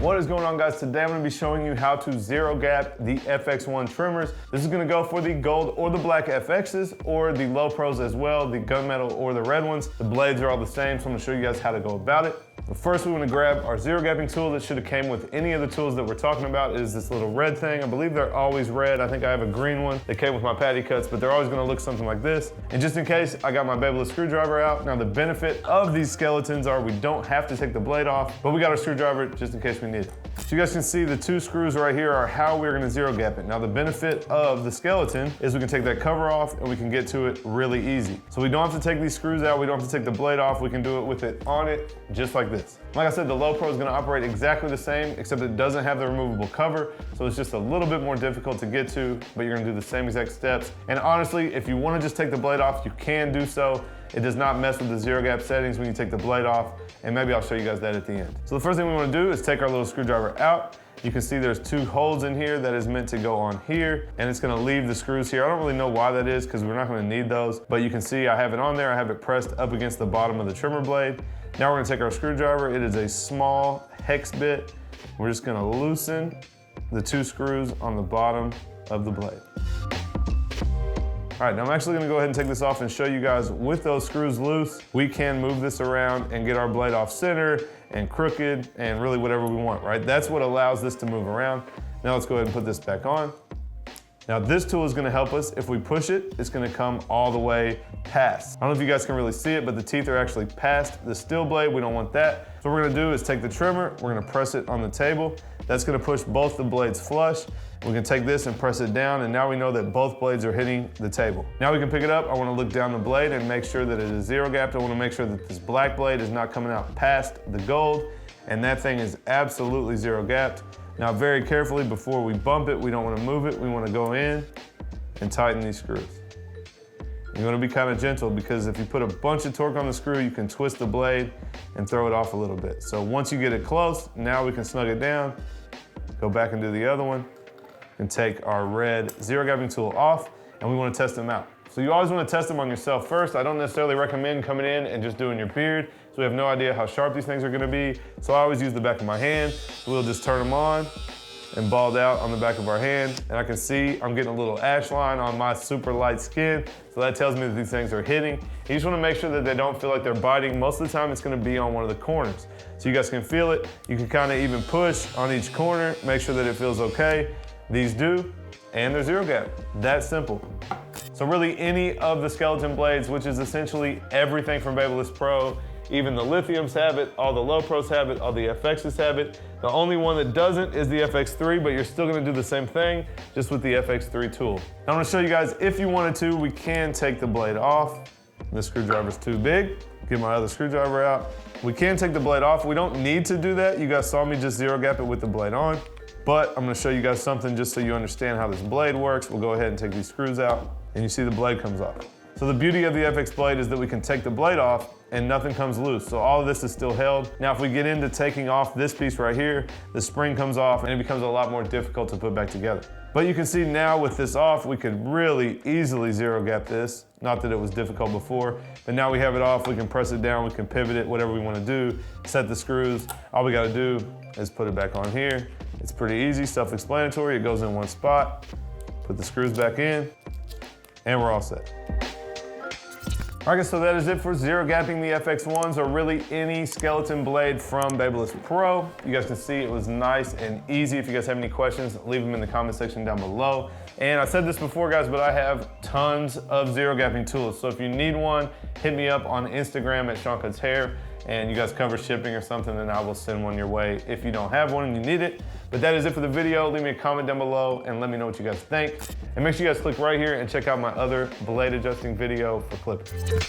What is going on, guys? Today I'm going to be showing you how to zero gap the FXOne trimmers. This is going to go for the gold or the black FXs or the low pros as well, the gunmetal or the red ones. The blades are all the same, so I'm going to show you guys how to go about it. But first we want to grab our zero gapping tool that should have came with any of the tools that we're talking about. It is this little red thing. I believe they're always red. I think I have a green one that came with my patty cuts, but they're always going to look something like this. And just in case, I got my Babyliss screwdriver out. Now the benefit of these skeletons are we don't have to take the blade off, but we got our screwdriver just in case we need it. So you guys can see the two screws right here are how we're going to zero gap it. Now the benefit of the skeleton is we can take that cover off and we can get to it really easy. So we don't have to take these screws out, we don't have to take the blade off, we can do it with it on it just like this. Like I said, the low pro is going to operate exactly the same, except it doesn't have the removable cover, so it's just a little bit more difficult to get to, but you're going to do the same exact steps. And honestly, if you want to just take the blade off, you can do so. It does not mess with the zero gap settings when you take the blade off, and maybe I'll show you guys that at the end. So the first thing we want to do is take our little screwdriver out. You can see there's two holes in here that is meant to go on here, and it's going to leave the screws here. I don't really know why that is because we're not going to need those, but you can see I have it on there. I have it pressed up against the bottom of the trimmer blade. Now we're going to take our screwdriver. It is a small hex bit. We're just going to loosen the two screws on the bottom of the blade. All right, now I'm actually gonna go ahead and take this off and show you guys with those screws loose, we can move this around and get our blade off center and crooked and really whatever we want, right? That's what allows this to move around. Now let's go ahead and put this back on. Now this tool is gonna help us. If we push it, it's gonna come all the way past. I don't know if you guys can really see it, but the teeth are actually past the steel blade. We don't want that. So what we're gonna do is take the trimmer, we're gonna press it on the table. That's gonna push both the blades flush. We can take this and press it down, and now we know that both blades are hitting the table. Now we can pick it up. I wanna look down the blade and make sure that it is zero gapped. I wanna make sure that this black blade is not coming out past the gold, and that thing is absolutely zero gapped. Now very carefully, before we bump it, we don't wanna move it. We wanna go in and tighten these screws. You wanna be kind of gentle because if you put a bunch of torque on the screw, you can twist the blade and throw it off a little bit. So once you get it close, now we can snug it down, go back and do the other one, and take our red zero gapping tool off, and we wanna test them out. So you always wanna test them on yourself first. I don't necessarily recommend coming in and just doing your beard, so we have no idea how sharp these things are gonna be. So I always use the back of my hand. So we'll just turn them on and balled out on the back of our hand. And I can see I'm getting a little ash line on my super light skin. So that tells me that these things are hitting. You just wanna make sure that they don't feel like they're biting. Most of the time it's gonna be on one of the corners. So you guys can feel it. You can kinda even push on each corner, make sure that it feels okay. These do, and they're zero gap. That simple. So really any of the skeleton blades, which is essentially everything from Babyliss Pro, even the Lithiums have it, all the low pros have it, all the FXs have it. The only one that doesn't is the FX3, but you're still gonna do the same thing, just with the FX3 tool. Now I'm gonna show you guys, if you wanted to, we can take the blade off. This screwdriver's too big. Get my other screwdriver out. We can take the blade off. We don't need to do that. You guys saw me just zero gap it with the blade on. But I'm gonna show you guys something just so you understand how this blade works. We'll go ahead and take these screws out, and you see the blade comes off. So the beauty of the FX blade is that we can take the blade off and nothing comes loose. So all of this is still held. Now if we get into taking off this piece right here, the spring comes off and it becomes a lot more difficult to put back together. But you can see now with this off, we could really easily zero gap this. Not that it was difficult before, but now we have it off, we can press it down, we can pivot it, whatever we wanna do, set the screws. All we gotta do is put it back on here. It's pretty easy, self-explanatory. It goes in one spot, put the screws back in, and we're all set. All right, guys, so that is it for zero gapping the FX1s, or really any skeleton blade from Babyliss Pro. You guys can see it was nice and easy. If you guys have any questions, leave them in the comment section down below. And I said this before, guys, but I have tons of zero gapping tools. So if you need one, hit me up on Instagram at Seancutshair, and you guys cover shipping or something, then I will send one your way if you don't have one and you need it. But that is it for the video. Leave me a comment down below and let me know what you guys think. And make sure you guys click right here and check out my other blade adjusting video for clipping.